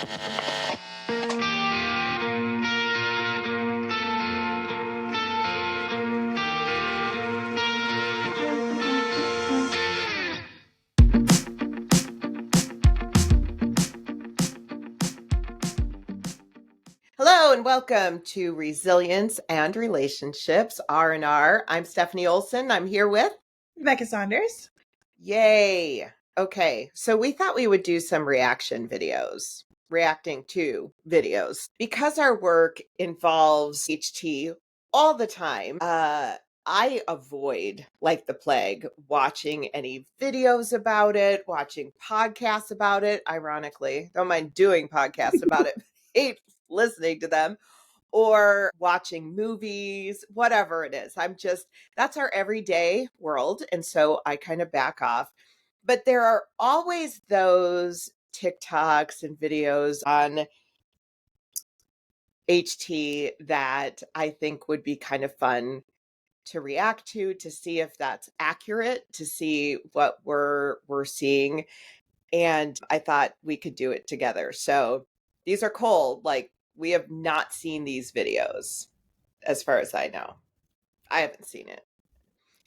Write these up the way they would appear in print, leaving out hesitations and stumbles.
Hello and welcome to Resilience and Relationships, R&R. I'm Stephanie Olson. I'm here with Rebecca Saunders. Yay. Okay, so we thought we would do some reacting to videos. Because our work involves HT all the time, I avoid, like the plague, watching any videos about it, watching podcasts about it. Ironically, don't mind doing podcasts about it, hate listening to them, or watching movies, whatever it is. That's our everyday world. And so I kind of back off. But there are always those TikToks and videos on HT that I think would be kind of fun to react to see if that's accurate, to see what we're seeing. And I thought we could do it together. So these are cold. Like, we have not seen these videos as far as I know. I haven't seen it.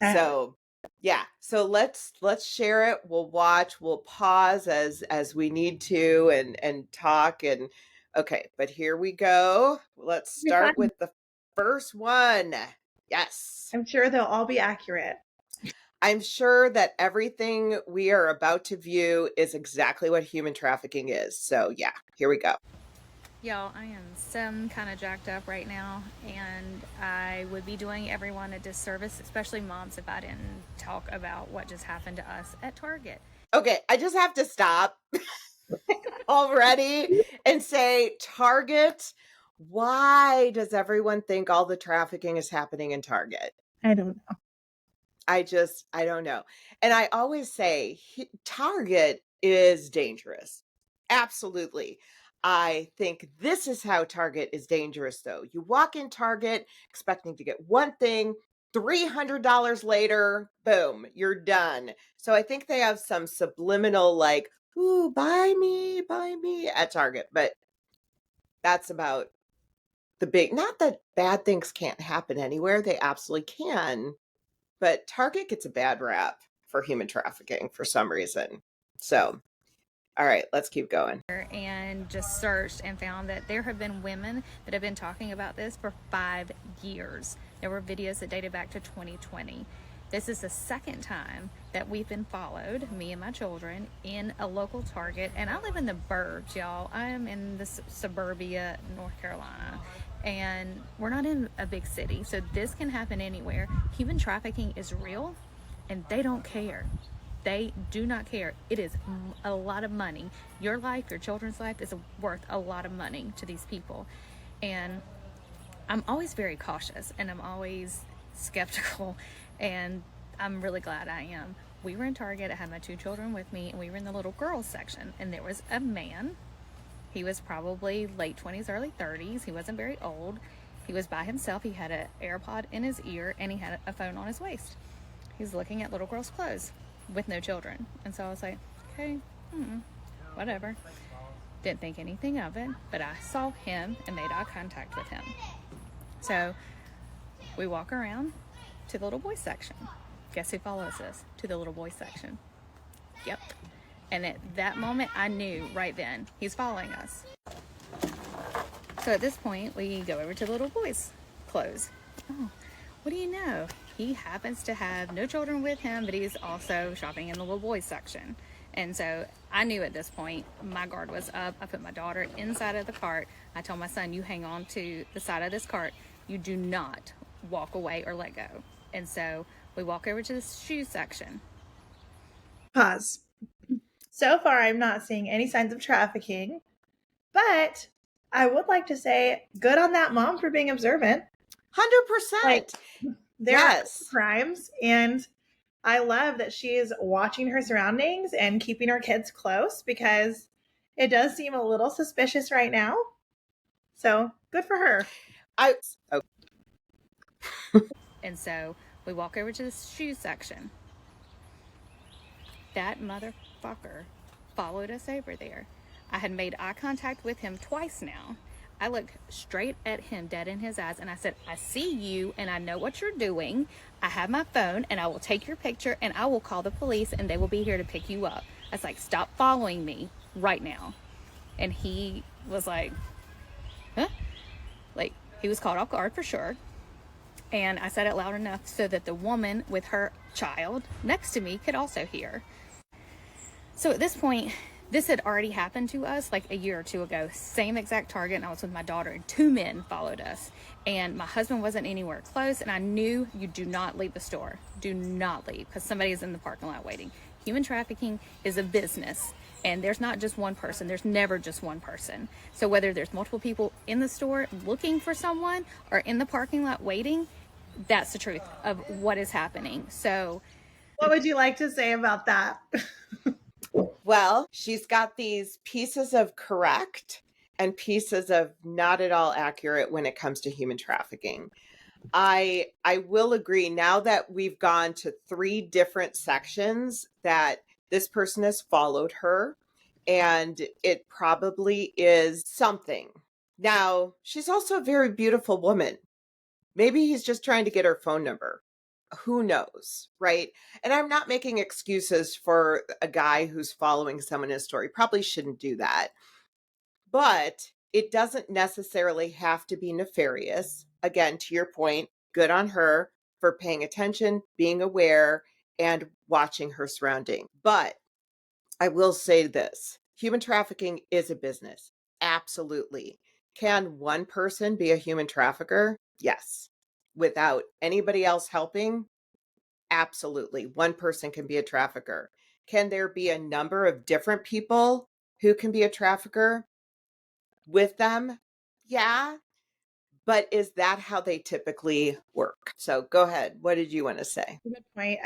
So yeah, so let's share it. We'll watch, we'll pause as we need to and talk. And okay, but here we go. Let's start with the first one. Yes. I'm sure they'll all be accurate. I'm sure that everything we are about to view is exactly what human trafficking is. So yeah, here we go. Y'all, I am some kind of jacked up right now, and I would be doing everyone a disservice, especially moms, if I didn't talk about what just happened to us at Target. Okay, I just have to stop already and say, Target, why does everyone think all the trafficking is happening in Target? I don't know. I don't know. And I always say, Target is dangerous. Absolutely. I think this is how Target is dangerous, though. You walk in Target expecting to get one thing, $300 later, boom, you're done. So I think they have some subliminal, like, ooh, buy me at Target. But that's about the big, not that bad things can't happen anywhere. They absolutely can. But Target gets a bad rap for human trafficking for some reason. So, all right, let's keep going. And just searched and found that there have been women that have been talking about this for 5 years. There were videos that dated back to 2020. This is the second time that we've been followed, me and my children, in a local Target. And I live in the burbs, y'all. I am in the suburbia, North Carolina. And we're not in a big city, so this can happen anywhere. Human trafficking is real, and they don't care. They do not care. It is a lot of money. Your life, your children's life is worth a lot of money to these people. And I'm always very cautious, and I'm always skeptical, and I'm really glad I am. We were in Target. I had my 2 children with me, and we were in the little girls section, and there was a man. He was probably late 20s, early 30s. He wasn't very old. He was by himself. He had an AirPod in his ear, and he had a phone on his waist. He's looking at little girls' clothes with no children. And so I was like, okay, whatever. Didn't think anything of it, but I saw him and made eye contact with him. So we walk around to the little boys section. Guess who follows us to the little boys section? Yep. And at that moment, I knew right then, he's following us. So at this point, we go over to the little boys' clothes. Oh, what do you know? He happens to have no children with him, but he's also shopping in the little boys section. And so I knew at this point, my guard was up. I put my daughter inside of the cart. I told my son, you hang on to the side of this cart. You do not walk away or let go. And so we walk over to the shoe section. Pause. So far, I'm not seeing any signs of trafficking, but I would like to say good on that mom for being observant. 100%. Like, there are crimes, and I love that she is watching her surroundings and keeping her kids close, because it does seem a little suspicious right now. So good for her. And so we walk over to the shoe section. That motherfucker followed us over there. I had made eye contact with him twice now. I looked straight at him, dead in his eyes, and I said, I see you and I know what you're doing. I have my phone and I will take your picture and I will call the police and they will be here to pick you up. I was like, stop following me right now. And he was like, huh? Like, he was caught off guard for sure. And I said it loud enough so that the woman with her child next to me could also hear. So at this point, this had already happened to us like a year or two ago. Same exact target, and I was with my daughter, and 2 men followed us. And my husband wasn't anywhere close, and I knew you do not leave the store. Do not leave, because somebody is in the parking lot waiting. Human trafficking is a business, and there's not just one person. There's never just one person. So whether there's multiple people in the store looking for someone or in the parking lot waiting, that's the truth of what is happening. So what would you like to say about that? Well, she's got these pieces of correct and pieces of not at all accurate when it comes to human trafficking. I will agree, now that we've gone to 3 different sections, that this person has followed her, and it probably is something. Now, she's also a very beautiful woman. Maybe he's just trying to get her phone number. Who knows, right? And I'm not making excuses for a guy who's following someone in a story. Probably shouldn't do that. But it doesn't necessarily have to be nefarious. Again, to your point, good on her for paying attention, being aware, and watching her surrounding. But I will say this, human trafficking is a business. Absolutely. Can one person be a human trafficker? Yes. Without anybody else helping? Absolutely. One person can be a trafficker. Can there be a number of different people who can be a trafficker with them? Yeah. But is that how they typically work? So go ahead. What did you want to say? Good point.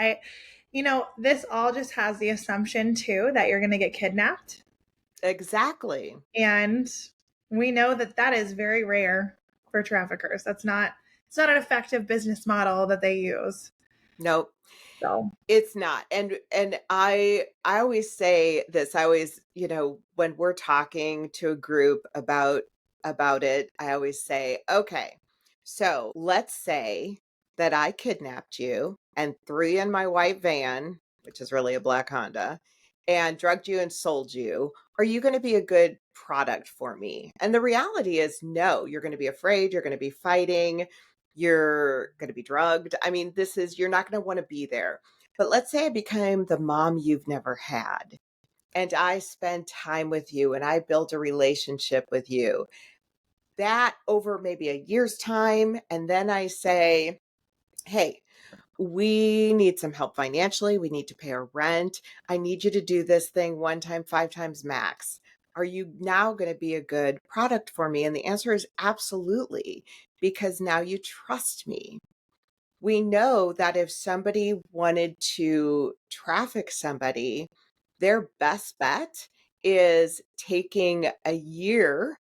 This all just has the assumption too that you're going to get kidnapped. Exactly. And we know that that is very rare for traffickers. It's not an effective business model that they use. Nope. So it's not. And I always say this, I always, when we're talking to a group about it, I always say, okay, so let's say that I kidnapped you and threw you in my white van, which is really a black Honda, and drugged you and sold you. Are you going to be a good product for me? And the reality is, no, you're going to be afraid, you're going to be fighting, you're going to be drugged. I mean, you're not going to want to be there. But let's say I became the mom you've never had, and I spend time with you and I build a relationship with you. That over maybe a year's time. And then I say, hey, we need some help financially. We need to pay our rent. I need you to do this thing 1 time, 5 times max. Are you now going to be a good product for me? And the answer is absolutely, because now you trust me. We know that if somebody wanted to traffic somebody, their best bet is taking a year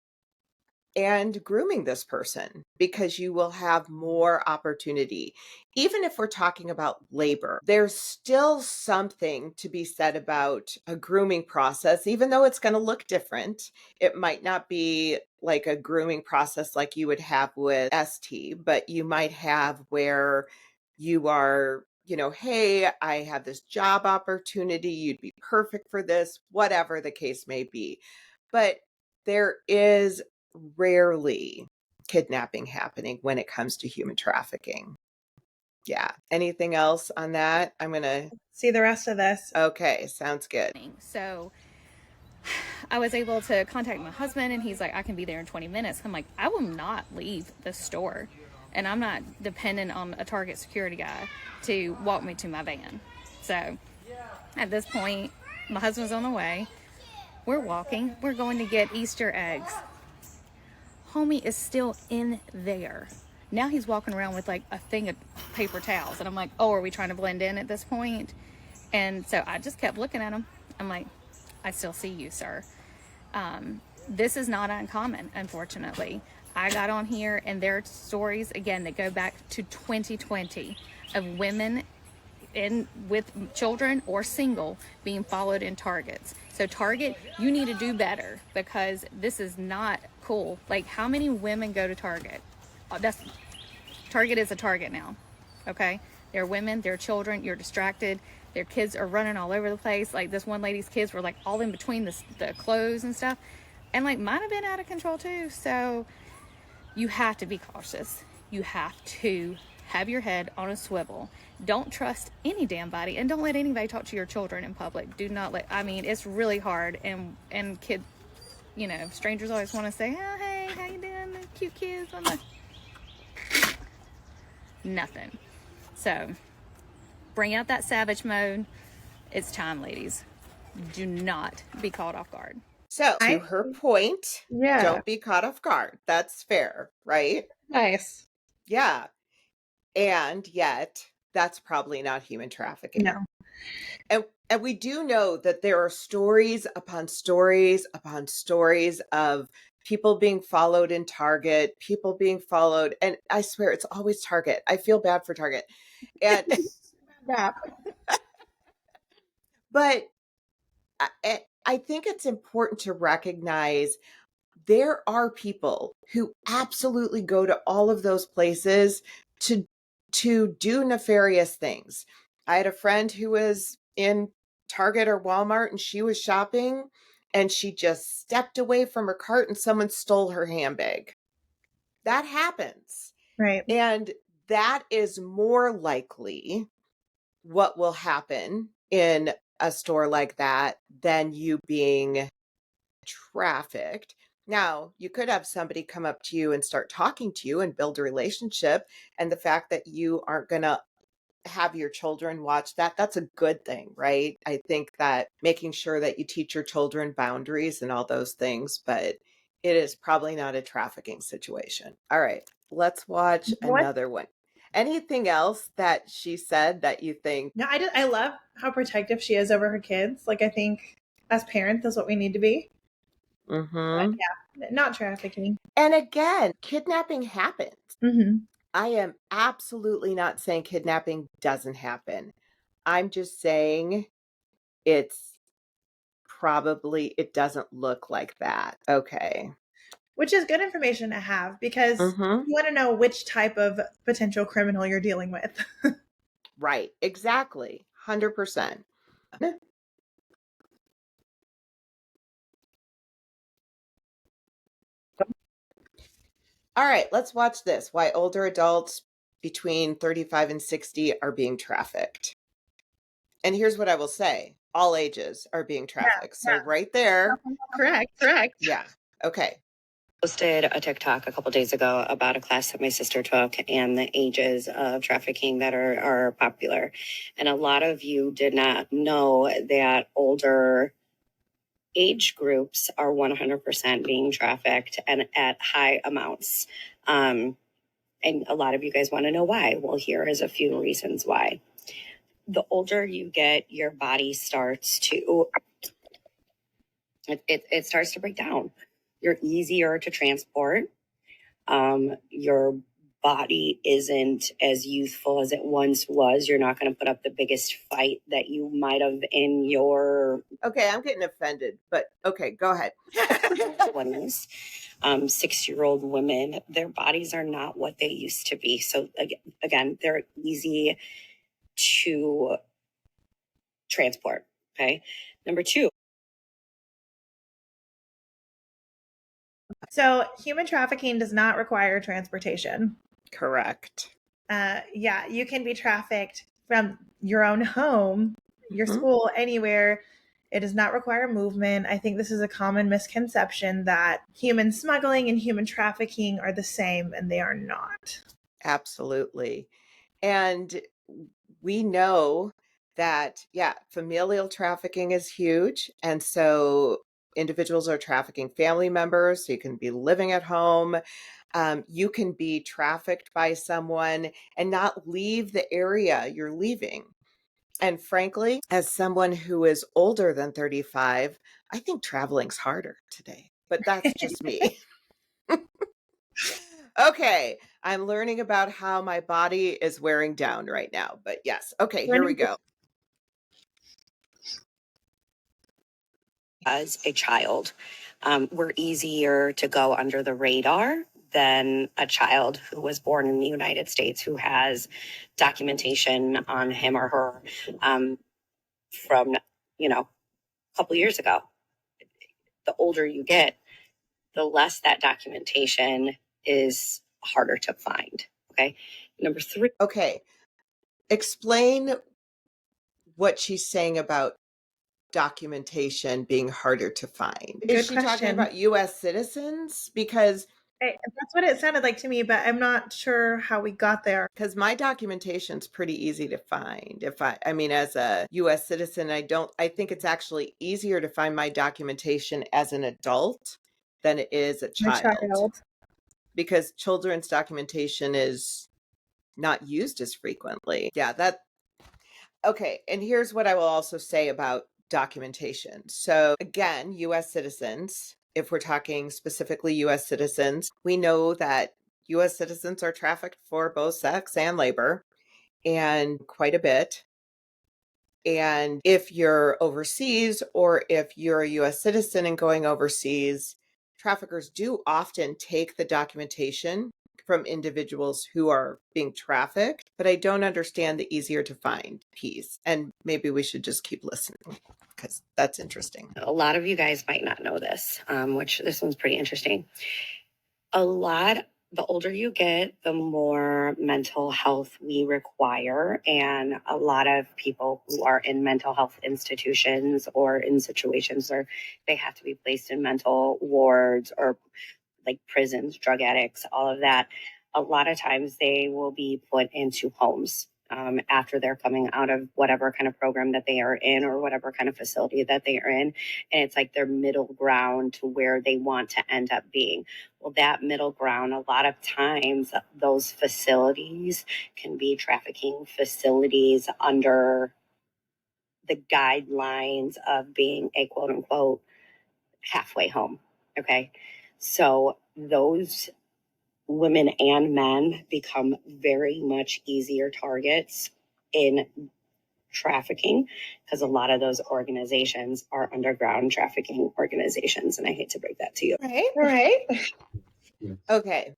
and grooming this person, because you will have more opportunity. Even if we're talking about labor, there's still something to be said about a grooming process, even though it's going to look different. It might not be like a grooming process like you would have with ST, but you might have where you are, hey, I have this job opportunity. You'd be perfect for this, whatever the case may be. But there is rarely kidnapping happening when it comes to human trafficking. Yeah. Anything else on that? I'm going to see the rest of this. Okay. Sounds good. So I was able to contact my husband, and he's like, I can be there in 20 minutes. I'm like, I will not leave the store, and I'm not dependent on a Target security guy to walk me to my van. So at this point, my husband's on the way. We're walking. We're going to get Easter eggs. Homie is still in there. Now he's walking around with like a thing of paper towels. And I'm like, oh, are we trying to blend in at this point? And so I just kept looking at him. I'm like, I still see you, sir. This is not uncommon, unfortunately. I got on here, and there are stories, again, that go back to 2020 of women with children or single being followed in targets. So Target, you need to do better, because this is not cool. Like, how many women go to Target? Target is a target now. Okay, they're women, they're children. You're distracted. Their kids are running all over the place. Like, this one lady's kids were like all in between the clothes and stuff, and like mine have been out of control too. So you have to be cautious. You have to have your head on a swivel. Don't trust any damn body, and don't let anybody talk to your children in public. Do not let, I mean, it's really hard, and kids, you know, strangers always want to say, oh, hey, how you doing, cute kids on the nothing. So bring out that savage mode. It's time, ladies. Do not be caught off guard. So to her point, Yeah. don't be caught off guard. That's fair, right? Nice. Yeah. And yet, that's probably not human trafficking. No. And we do know that there are stories upon stories upon stories of people being followed in Target, people being followed, and I swear it's always Target. I feel bad for Target. And but I think it's important to recognize there are people who absolutely go to all of those places to do nefarious things. I had a friend who was in Target or Walmart and she was shopping and she just stepped away from her cart and someone stole her handbag. That happens. Right. And that is more likely what will happen in a store like that than you being trafficked. Now, you could have somebody come up to you and start talking to you and build a relationship. And the fact that you aren't going to have your children watch that, that's a good thing, right? I think that making sure that you teach your children boundaries and all those things, but it is probably not a trafficking situation. All right, let's watch another one. Anything else that she said that you think? No, I love how protective she is over her kids. Like, I think as parents, that's what we need to be. Mm-hmm. Yeah, not trafficking. And again, kidnapping happens. Mm-hmm. I am absolutely not saying kidnapping doesn't happen. I'm just saying it doesn't look like that. Okay. Which is good information to have, because Mm-hmm. you want to know which type of potential criminal you're dealing with. Right. Exactly. 100%. All right, let's watch this. Why older adults between 35 and 60 are being trafficked. And here's what I will say. All ages are being trafficked. So right there. Correct. Yeah. Okay. Posted a TikTok a couple days ago about a class that my sister took and the ages of trafficking that are popular. And a lot of you did not know that older age groups are 100% being trafficked and at high amounts. And a lot of you guys want to know why. Well, here is a few reasons why. The older you get, your body starts to, it starts to break down. You're easier to transport. Your body isn't as youthful as it once was. You're not going to put up the biggest fight that you might have in your... Okay, I'm getting offended, but okay, go ahead. 20s. 6-year-old women, their bodies are not what they used to be. So again, they're easy to transport. Okay. Number 2. So human trafficking does not require transportation. Correct. Yeah, you can be trafficked from your own home, your school, anywhere. It does not require movement. I think this is a common misconception that human smuggling and human trafficking are the same, and they are not. Absolutely. And we know that, yeah, familial trafficking is huge. And so individuals are trafficking family members. So you can be living at home. You can be trafficked by someone and not leave the area you're leaving. And frankly, as someone who is older than 35, I think traveling's harder today, but that's just me. Okay. I'm learning about how my body is wearing down right now. But yes. Okay, here we go. As a child, were easier to go under the radar than a child who was born in the United States who has documentation on him or her from, a couple years ago. The older you get, the less that documentation is harder to find. Okay. Number 3. Okay. Explain what she's saying about documentation being harder to find. Good Is she question. talking about US citizens? Because that's what it sounded like to me, but I'm not sure how we got there. Because my documentation's pretty easy to find. I mean, as a US citizen, I think it's actually easier to find my documentation as an adult than it is a child. Because children's documentation is not used as frequently. Yeah, okay. And here's what I will also say about documentation. So again, US citizens, if we're talking specifically US citizens, we know that US citizens are trafficked for both sex and labor, and quite a bit. And if you're overseas or if you're a US citizen and going overseas, traffickers do often take the documentation from individuals who are being trafficked, but I don't understand the easier to find piece. And maybe we should just keep listening because that's interesting. A lot of you guys might not know this, which this one's pretty interesting. The older you get, the more mental health we require. And a lot of people who are in mental health institutions or in situations where they have to be placed in mental wards or like prisons, drug addicts, all of that, a lot of times they will be put into homes after they're coming out of whatever kind of program that they are in or whatever kind of facility that they are in. And it's like their middle ground to where they want to end up being. Well, that middle ground, a lot of times those facilities can be trafficking facilities under the guidelines of being a quote unquote halfway home. Okay. So those women and men become very much easier targets in trafficking because a lot of those organizations are underground trafficking organizations. And I hate to break that to you. Right. All right. Okay.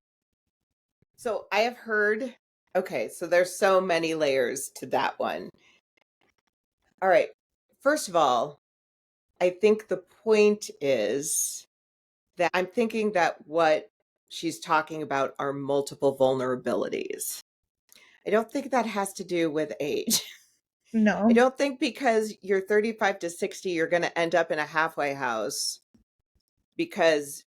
So I have heard, okay, so there's so many layers to that one. All right. First of all, I think the point is that I'm thinking that what she's talking about are multiple vulnerabilities. I don't think that has to do with age. No. I don't think because you're 35 to 60, you're going to end up in a halfway house because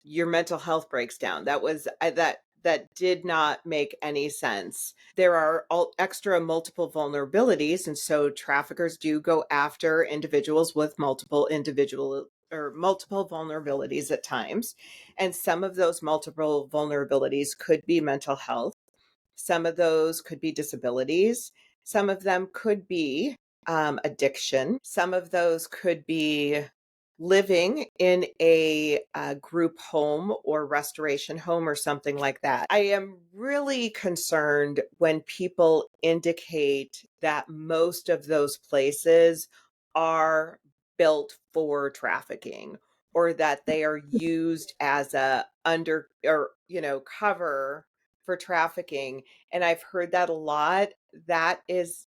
your mental health breaks down. That did not make any sense. There are extra multiple vulnerabilities, and so traffickers do go after individuals with multiple vulnerabilities at times. And some of those multiple vulnerabilities could be mental health. Some of those could be disabilities. Some of them could be addiction. Some of those could be living in a group home or restoration home or something like that. I am really concerned when people indicate that most of those places are built for trafficking or that they are used as a cover for trafficking. And I've heard that a lot. That is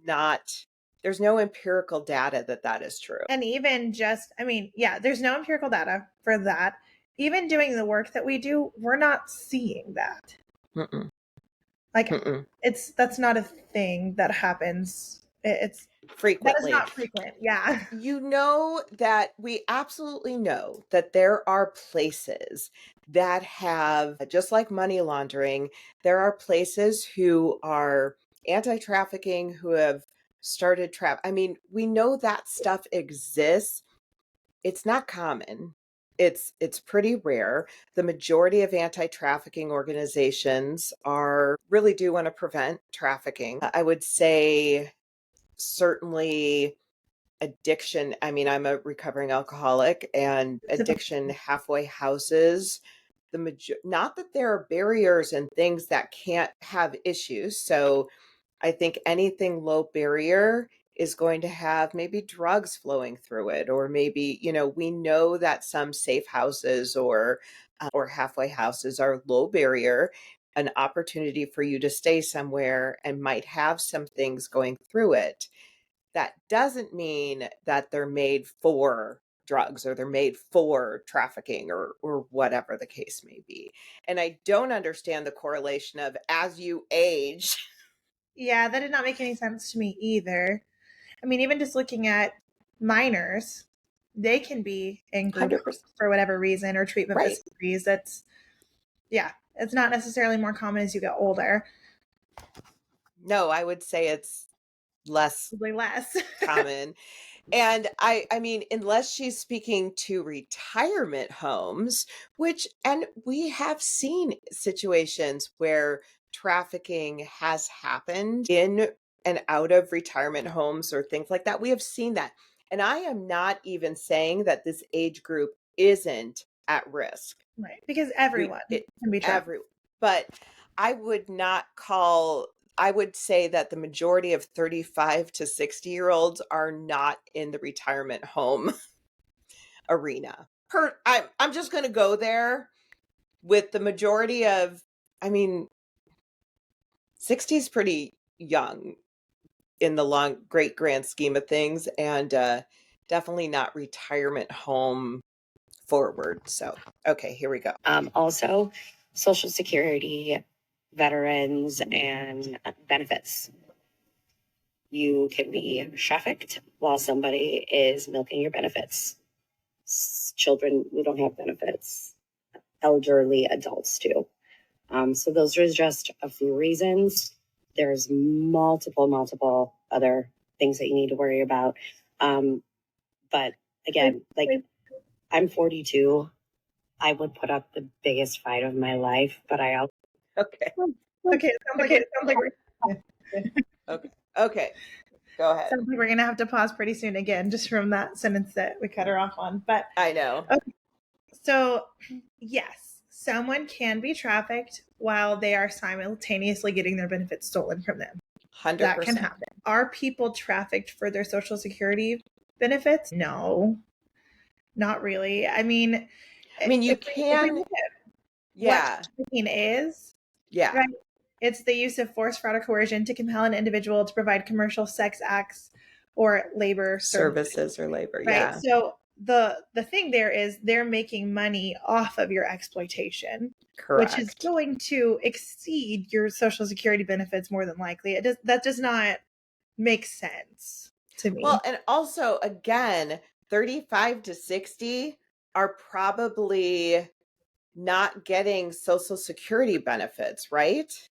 not, there's no empirical data that is true. And even there's no empirical data for that. Even doing the work that we do, we're not seeing that. Mm-mm. Like Mm-mm. that's not a thing that happens. It's frequently. That is not frequent. Yeah. You know that we absolutely know that there are places that have, just like money laundering, there are places who are anti-trafficking who have started I mean, we know that stuff exists. It's not common. It's pretty rare. The majority of anti-trafficking organizations really do want to prevent trafficking. I would say certainly addiction. I mean, I'm a recovering alcoholic, and addiction halfway houses not that there are barriers and things that can't have issues. So I think anything low barrier is going to have maybe drugs flowing through it, or maybe, we know that some safe houses or halfway houses are low barrier, an opportunity for you to stay somewhere and might have some things going through it. That doesn't mean that they're made for drugs or they're made for trafficking or whatever the case may be. And I don't understand the correlation of as you age. Yeah, that did not make any sense to me either. I mean, even just looking at minors, they can be in group 100%. for whatever reason or treatment Right. facilities. It's not necessarily more common as you get older. No, I would say it's less Probably less. common. And I mean, unless she's speaking to retirement homes, and we have seen situations where trafficking has happened in and out of retirement homes or things like that. We have seen that. And I am not even saying that this age group isn't at risk. Right. Because everyone can be trafficked. But I would say that the majority of 35 to 60-year-olds are not in the retirement home arena. I'm just going to go there with the majority of, 60 is pretty young in the great grand scheme of things, and definitely not retirement home forward. So, okay, here we go. Also, Social Security, veterans, and benefits. You can be trafficked while somebody is milking your benefits. Children who don't have benefits, elderly adults do. So those are just a few reasons. There's multiple other things that you need to worry about. But again, like, I'm 42. I would put up the biggest fight of my life, but I also Okay. Okay. It sounds like Okay. Go ahead. sounds like we're gonna have to pause pretty soon again, just from that sentence that we cut her off on. But I know. okay. So yes, someone can be trafficked while they are simultaneously getting their benefits stolen from them. 100%. That can happen. Are people trafficked for their Social Security benefits? No, not really. I mean, you can. What trafficking is, Yeah. right? It's the use of force, fraud, or coercion to compel an individual to provide commercial sex acts or labor Services or labor. right? Yeah. So the thing there is they're making money off of your exploitation, Correct. which is going to exceed your Social Security benefits more than likely. That does not make sense to me. Well, and also, again, 35 to 60 are probably not getting Social Security benefits, right?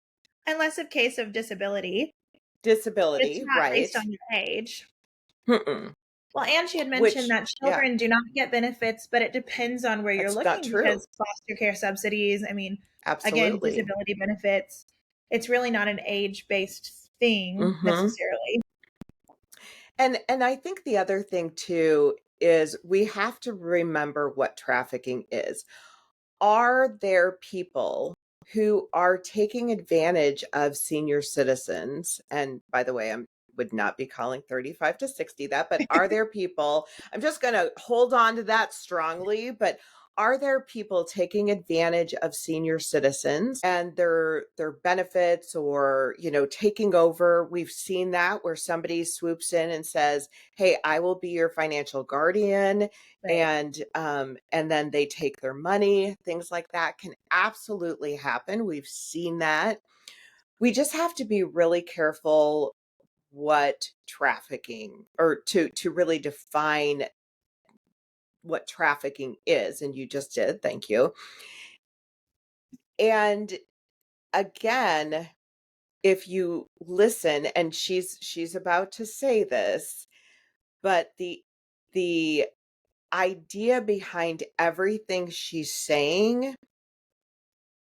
Unless a case of disability. Disability, It's not right? based on your age. Mm-mm. Well, and she had mentioned that children do not get benefits, but it depends on where you're looking, because foster care subsidies, Absolutely. Again, disability benefits, it's really not an age-based thing necessarily. And I think the other thing too is we have to remember what trafficking is. Are there people who are taking advantage of senior citizens? And by the way, I would not be calling 35 to 60 that, but are there people, I'm just going to hold on to that strongly, but are there people taking advantage of senior citizens and their benefits, or, taking over? We've seen that where somebody swoops in and says, "Hey, I will be your financial guardian." Right. And then they take their money. Things like that can absolutely happen. We've seen that. We just have to be really careful what trafficking, or to really define what trafficking is. And you just did. Thank you. And again, if you listen, and she's about to say this, but the idea behind everything she's saying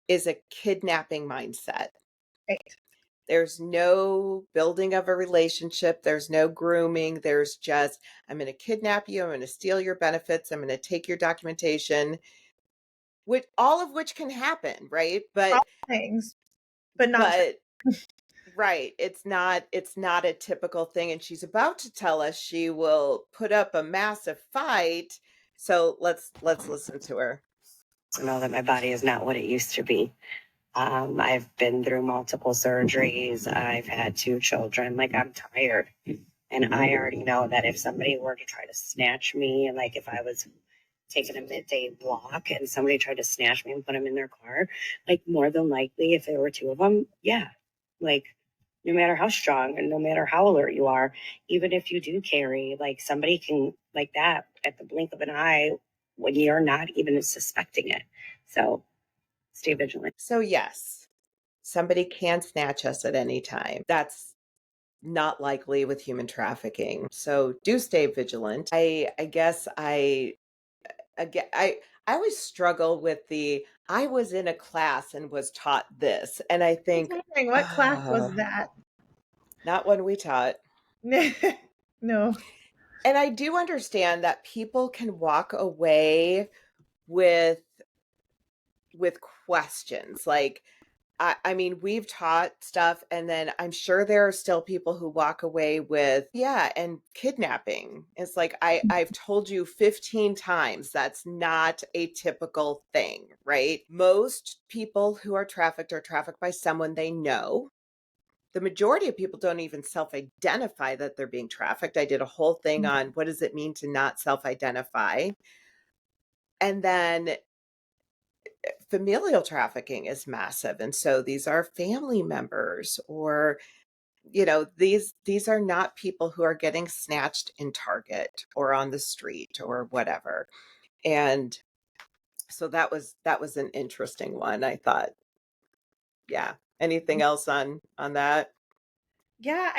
is a kidnapping mindset. Right. There's no building of a relationship. There's no grooming. There's just, I'm going to kidnap you. I'm going to steal your benefits. I'm going to take your documentation. which all of which can happen, right? All things, but not but right, it's not a typical thing, and she's about to tell us she will put up a massive fight. So let's listen to her. I know that my body is not what it used to be. I've been through multiple surgeries. I've had 2 children. Like, I'm tired. And I already know that if somebody were to try to snatch me, like if I was taking a midday walk and somebody tried to snatch me and put them in their car, like more than likely, if there were 2 of them, yeah, like no matter how strong and no matter how alert you are, even if you do carry, like somebody can like that at the blink of an eye when you're not even suspecting it. So stay vigilant. So yes, somebody can snatch us at any time. That's not likely with human trafficking. So do stay vigilant. I guess again I always struggle with the I was in a class and was taught this, and I think wondering what class was that. not one we taught. No. And I do understand that people can walk away with questions. Like I mean, we've taught stuff, and then I'm sure there are still people who walk away with, yeah, and kidnapping. It's like I've told you 15 times that's not a typical thing, right? Most people who are trafficked by someone they know. The majority of people don't even self-identify that they're being trafficked. I did a whole thing on what does it mean to not self-identify. And then familial trafficking is massive, and so these are family members, or these are not people who are getting snatched in Target or on the street or whatever. And so that was an interesting one, I thought. Yeah, anything else on that? Yeah,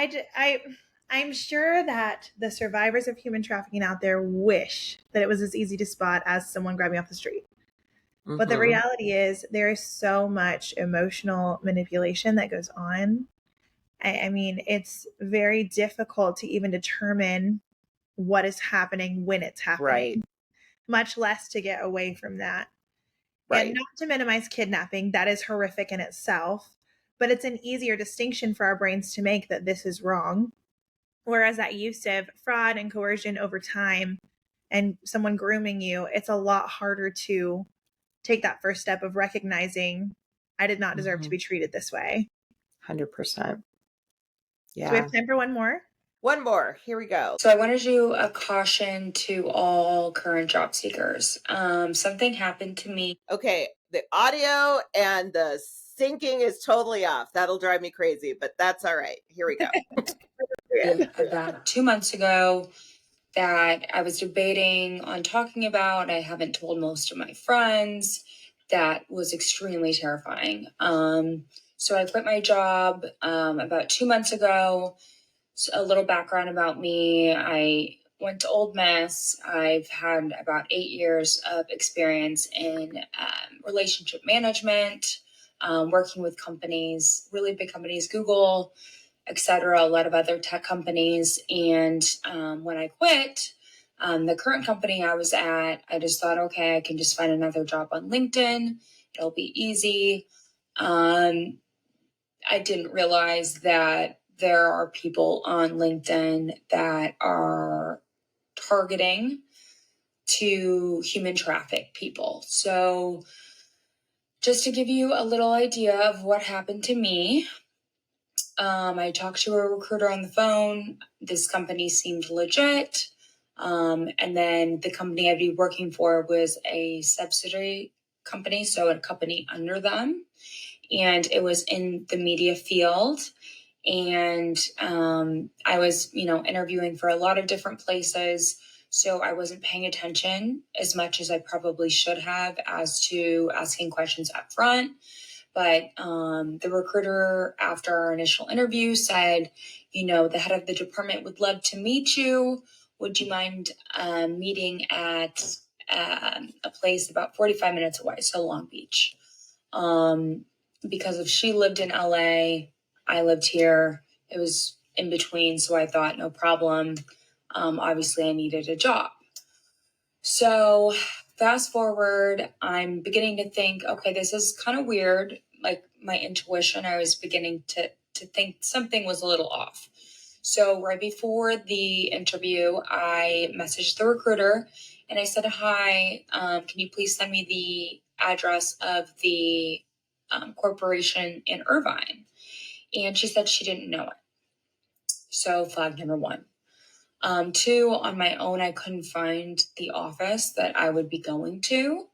I'm sure that the survivors of human trafficking out there wish that it was as easy to spot as someone grabbing off the street. But the reality is there is so much emotional manipulation that goes on. I mean, it's very difficult to even determine what is happening when it's happening, Right, much less to get away from that. And right. not to minimize kidnapping, that is horrific in itself, but it's an easier distinction for our brains to make that this is wrong. Whereas that use of fraud and coercion over time and someone grooming you, it's a lot harder to take that first step of recognizing I did not deserve to be treated this way. 100%. So we Yeah. have time for one more. One more. Here we go. So I want to do a caution to all current job seekers. Something happened to me. Okay, the audio and the syncing is totally off. That'll drive me crazy, but that's all right. Here we go. About 2 months ago that I was debating on talking about. I haven't told most of my friends. That was extremely terrifying. So I quit my job about 2 months ago. So a little background about me. I went to Old Miss. I've had about 8 years of experience in relationship management, working with companies, really big companies, Google, etc., a lot of other tech companies. And when I quit, the current company I was at, I just thought, okay, I can just find another job on LinkedIn. It'll be easy. I didn't realize that there are people on LinkedIn that are targeting to human traffic people. So just to give you a little idea of what happened to me, I talked to a recruiter on the phone. This company seemed legit. And then the company I'd be working for was a subsidiary company, so a company under them. And it was in the media field. And I was, interviewing for a lot of different places. So I wasn't paying attention as much as I probably should have as to asking questions up front. But the recruiter, after our initial interview, said, the head of the department would love to meet you. Would you mind meeting at a place about 45 minutes away, so Long Beach? Because if she lived in LA, I lived here. It was in between, so I thought, no problem. Obviously, I needed a job. So fast forward, I'm beginning to think, okay, this is kind of weird. Like my intuition, I was beginning to think something was a little off. So right before the interview, I messaged the recruiter and I said, hi, can you please send me the address of the corporation in Irvine? And she said she didn't know it. So flag number one. Two, on my own, I couldn't find the office that I would be going to,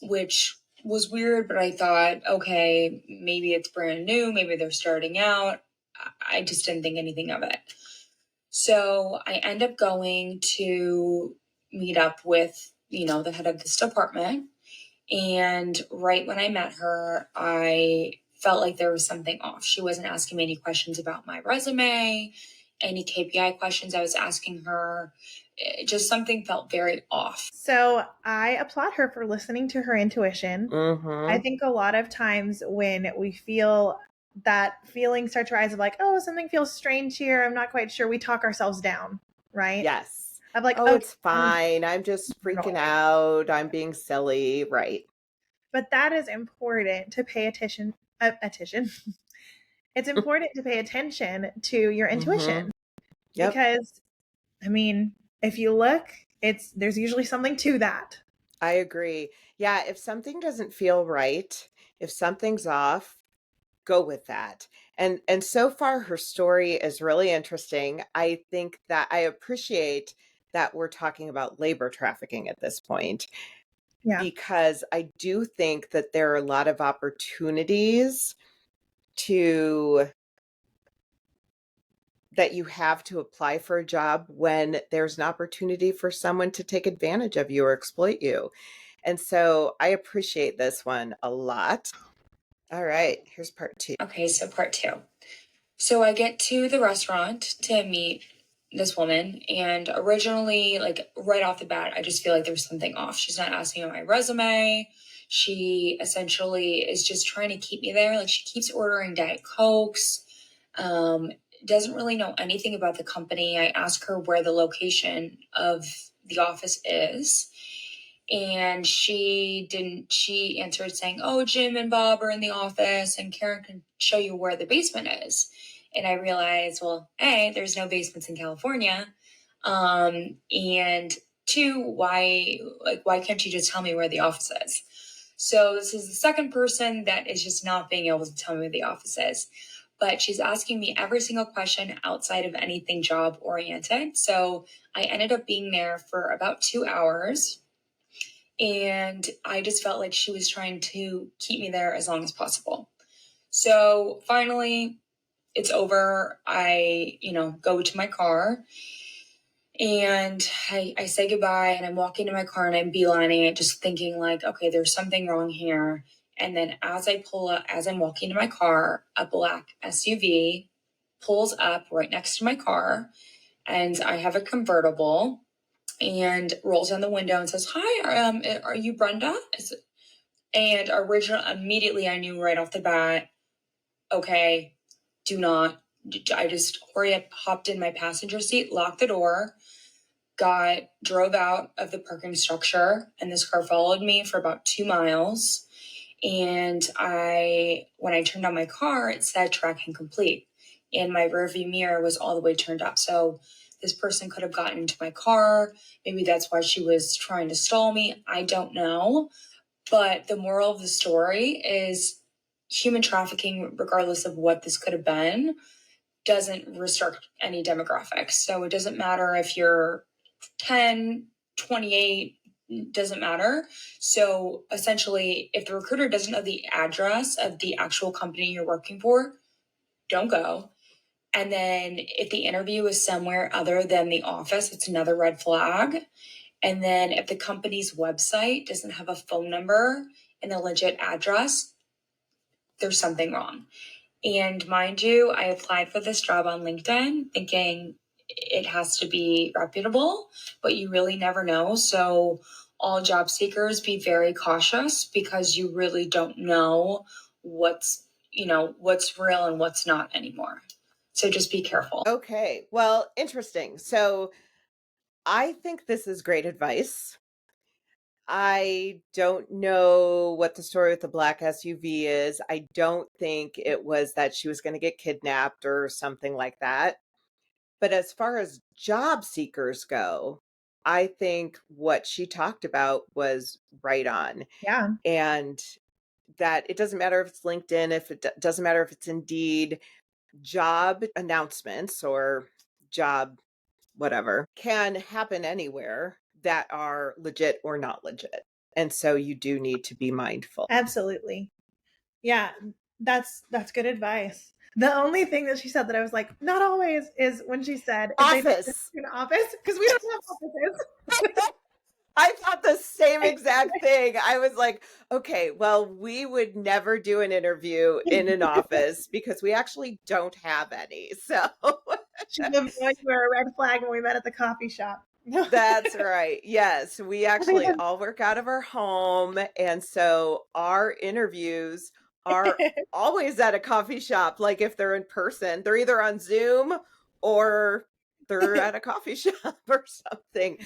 which was weird, but I thought, okay, maybe it's brand new. Maybe they're starting out. I just didn't think anything of it. So I end up going to meet up with, the head of this department. And right when I met her, I felt like there was something off. She wasn't asking me any questions about my resume, any KPI questions I was asking her. Just something felt very off. So I applaud her for listening to her intuition. I think a lot of times when we feel that feeling start to rise of like, oh, something feels strange here, I'm not quite sure, we talk ourselves down, right? Yes. I'm like, oh, okay, it's fine. I'm just freaking out. I'm being silly. Right. But that is important to pay attention. It's important to pay attention to your intuition. Yep. Because, I mean, if you look, there's usually something to that. I agree. Yeah, if something doesn't feel right, if something's off, go with that. And so far her story is really interesting. I think that I appreciate that we're talking about labor trafficking at this point. Yeah. Because I do think that there are a lot of opportunities that you have to apply for a job when there's an opportunity for someone to take advantage of you or exploit you. And so I appreciate this one a lot. All right, here's part two. Okay, so part two. So I get to the restaurant to meet this woman, and originally, like right off the bat, I just feel like there's something off. She's not asking about my resume. She essentially is just trying to keep me there. Like she keeps ordering Diet Cokes. Doesn't really know anything about the company. I ask her where the location of the office is. And she answered saying, oh, Jim and Bob are in the office and Karen can show you where the basement is. And I realized, well, A, there's no basements in California. And two, why can't you just tell me where the office is? So this is the second person that is just not being able to tell me where the office is. But she's asking me every single question outside of anything job oriented. So I ended up being there for about 2 hours. And I just felt like she was trying to keep me there as long as possible. So finally, it's over. I, go to my car and I say goodbye and I'm walking to my car and I'm beelining it, just thinking like, okay, there's something wrong here. And then as I'm walking to my car, a black SUV pulls up right next to my car and I have a convertible and rolls down the window and says, hi, are you Brenda? And immediately I knew right off the bat, okay, do not. I just hopped in my passenger seat, locked the door, drove out of the parking structure, and this car followed me for about 2 miles. And when I turned on my car, it said tracking complete. And my rearview mirror was all the way turned up. So this person could have gotten into my car. Maybe that's why she was trying to stall me. I don't know. But the moral of the story is human trafficking, regardless of what this could have been, doesn't restrict any demographics. So it doesn't matter if you're 10, 28, doesn't matter. So essentially, if the recruiter doesn't know the address of the actual company you're working for, don't go. And then if the interview is somewhere other than the office, it's another red flag. And then if the company's website doesn't have a phone number and a legit address, there's something wrong. And mind you, I applied for this job on LinkedIn thinking it has to be reputable, but you really never know. So all job seekers, be very cautious because you really don't know what's real and what's not anymore. So just be careful. Okay. Well, interesting. So I think this is great advice. I don't know what the story with the black SUV is. I don't think it was that she was going to get kidnapped or something like that. But as far as job seekers go, I think what she talked about was right on. Yeah, And that it doesn't matter if it's LinkedIn, if it doesn't matter if it's Indeed, job announcements or job whatever can happen anywhere that are legit or not legit. And so you do need to be mindful. absolutely. Yeah, that's good advice. The only thing that she said that I was like, not always, is when she said if they make Office. an office, because we don't have offices. I thought the same exact thing. I was like, okay, well, we would never do an interview in an office because we actually don't have any. So She lived you were a red flag when we met at the coffee shop. that's right. Yes, we actually all work out of our home. And so our interviews are always at a coffee shop. Like if they're in person, they're either on Zoom or they're at a coffee shop or something.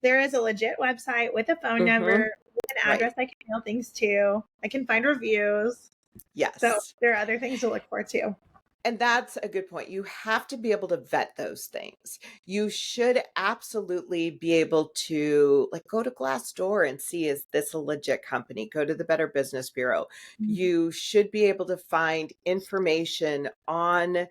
There is a legit website with a phone number, with an address I can mail things to. I can find reviews. Yes. So there are other things to look for too. And that's a good point. You have to be able to vet those things. You should absolutely be able to like go to Glassdoor and see, is this a legit company? Go to the Better Business Bureau. You should be able to find information on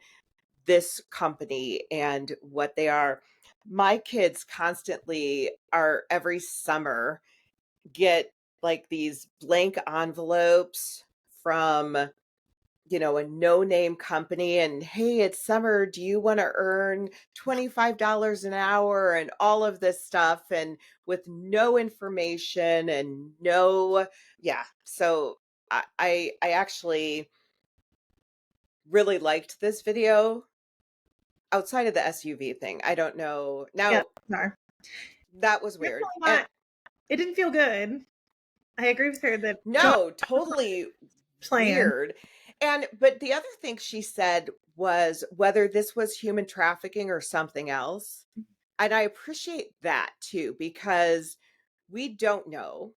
this company and what they are. My kids constantly are every summer get like these blank envelopes from a no-name company, and hey, it's summer, do you want to earn $25 an hour and all of this stuff, and with no information and so I actually really liked this video outside of the SUV thing. I don't know now. Yeah, that was weird. And it didn't feel good. I agree with her that no, totally plan. weird. But the other thing she said was whether this was human trafficking or something else. And I appreciate that too, because we don't know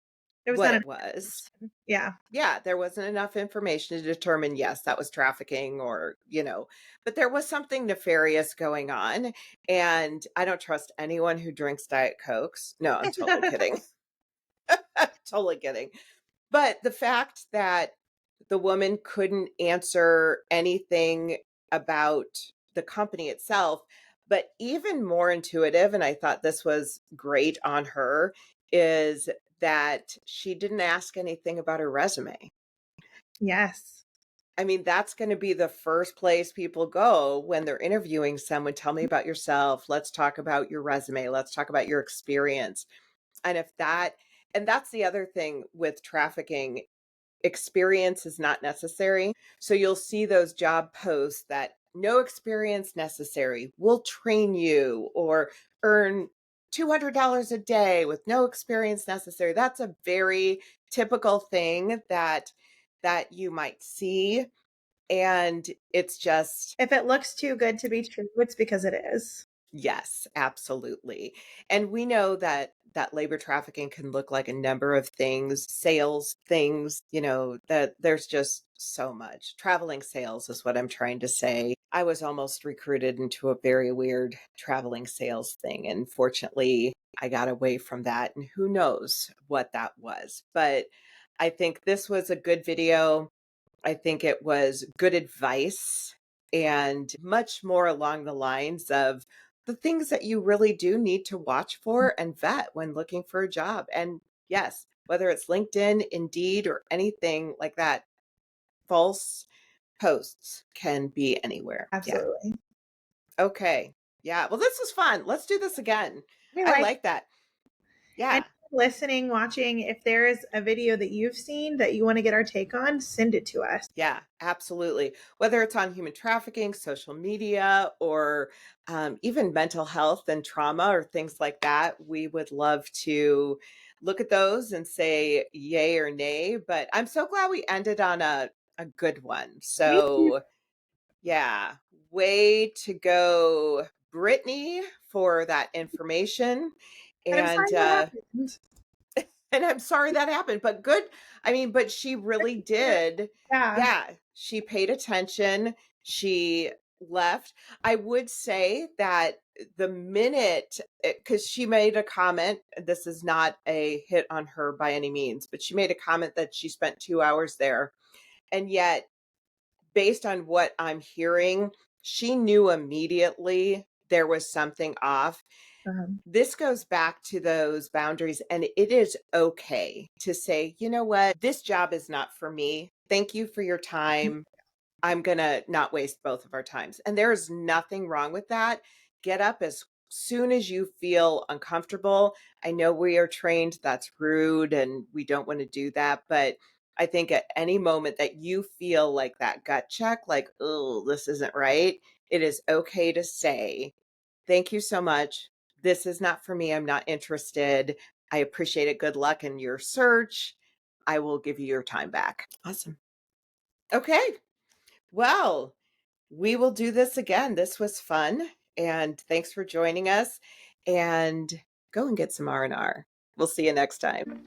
what it was. Yeah. Yeah, there wasn't enough information to determine, yes, that was trafficking or, but there was something nefarious going on. And I don't trust anyone who drinks Diet Cokes. No, I'm totally kidding. Totally kidding. But the fact that the woman couldn't answer anything about the company itself, but even more intuitive, and I thought this was great on her, is that she didn't ask anything about her resume. Yes. I mean, that's going to be the first place people go when they're interviewing someone. Tell me about yourself. Let's talk about your resume. Let's talk about your experience. And that's the other thing with trafficking. Experience is not necessary. So you'll see those job posts that no experience necessary, we'll train you, or earn $200 a day with no experience necessary. That's a very typical thing that you might see. And it's just, if it looks too good to be true, it's because it is. yes, absolutely. And we know that labor trafficking can look like a number of things, sales things, that there's just so much. Traveling sales is what I'm trying to say. I was almost recruited into a very weird traveling sales thing. And fortunately, I got away from that. And who knows what that was. But I think this was a good video. I think it was good advice and much more along the lines of the things that you really do need to watch for and vet when looking for a job. And yes, whether it's LinkedIn, Indeed, or anything like that, false posts can be anywhere. Absolutely. Yeah. Okay. Yeah. Well, this was fun. Let's do this again. I like that. Yeah. And listening, watching, if there is a video that you've seen that you want to get our take on, send it to us. Yeah, absolutely. Whether it's on human trafficking, social media, or even mental health and trauma or things like that, we would love to look at those and say yay or nay. But I'm so glad we ended on a good one. So yeah, way to go, Brittany, for that information. And I'm sorry what happened. And I'm sorry that happened, but good. I mean, but she really did. Yeah. Yeah, she paid attention. She left. I would say that the minute, because she made a comment, this is not a hit on her by any means, but she made a comment that she spent 2 hours there. And yet, based on what I'm hearing, she knew immediately there was something off. Um, This goes back to those boundaries, and it is okay to say, you know what, this job is not for me. Thank you for your time. I'm going to not waste both of our times. And there's nothing wrong with that. Get up as soon as you feel uncomfortable. I know we are trained that's rude and we don't want to do that, but I think at any moment that you feel like that gut check, like, oh, this isn't right, it is okay to say, thank you so much. This is not for me. I'm not interested. I appreciate it. Good luck in your search. I will give you your time back. Awesome. Okay. Well, we will do this again. This was fun. And thanks for joining us. And go and get some R&R. We'll see you next time.